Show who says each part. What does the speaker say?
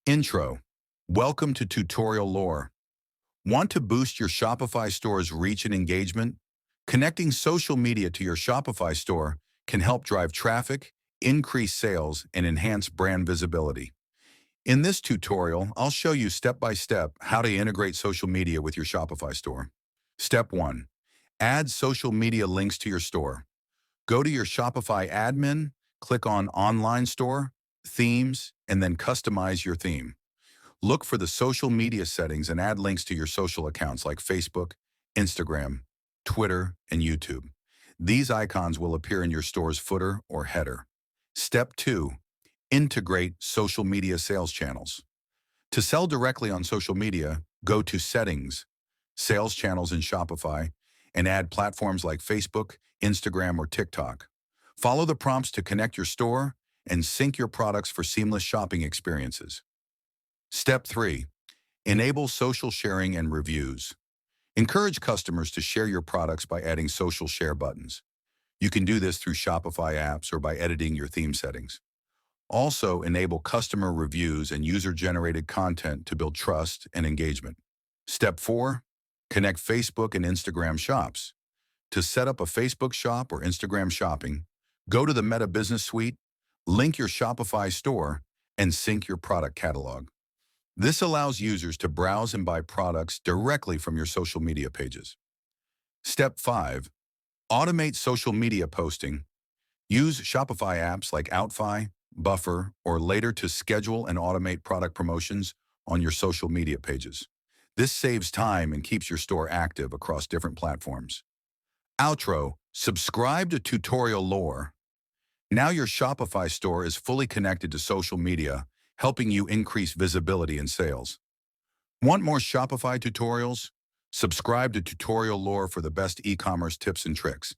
Speaker 1: Intro. Welcome to Tutorial Lore. Want to boost your Shopify store's reach and engagement? Connecting social media to your Shopify store can help drive traffic, increase sales, and enhance brand visibility. In this tutorial, I'll show you step-by-step how to integrate social media with your Shopify store. Step 1. Add social media links to your store. Go to your Shopify admin, click on Online Store, Themes, and then customize your theme. Look for the social media settings and add links to your social accounts like Facebook, Instagram, Twitter, and YouTube. These icons will appear in your store's footer or header. Step 2. Integrate social media sales channels. To sell directly on social media, go to Settings, Sales Channels in Shopify, and add platforms like Facebook, Instagram, or TikTok. Follow the prompts to connect your store and sync your products for seamless shopping experiences. Step 3. Enable social sharing and reviews. Encourage customers to share your products by adding social share buttons. You can do this through Shopify apps or by editing your theme settings. Also, enable customer reviews and user-generated content to build trust and engagement. Step 4. Connect Facebook and Instagram shops. To set up a Facebook shop or Instagram shopping, go to the Meta Business Suite, link your Shopify store, and sync your product catalog. This allows users to browse and buy products directly from your social media pages. Step 5. Automate social media posting. Use Shopify apps like Outfy, Buffer, or Later to schedule and automate product promotions on your social media pages. This saves time and keeps your store active across different platforms. Outro. Subscribe to Tutorial Lore. Now your Shopify store is fully connected to social media, helping you increase visibility and sales. Want more Shopify tutorials? Subscribe to Tutorial Lore for the best e-commerce tips and tricks.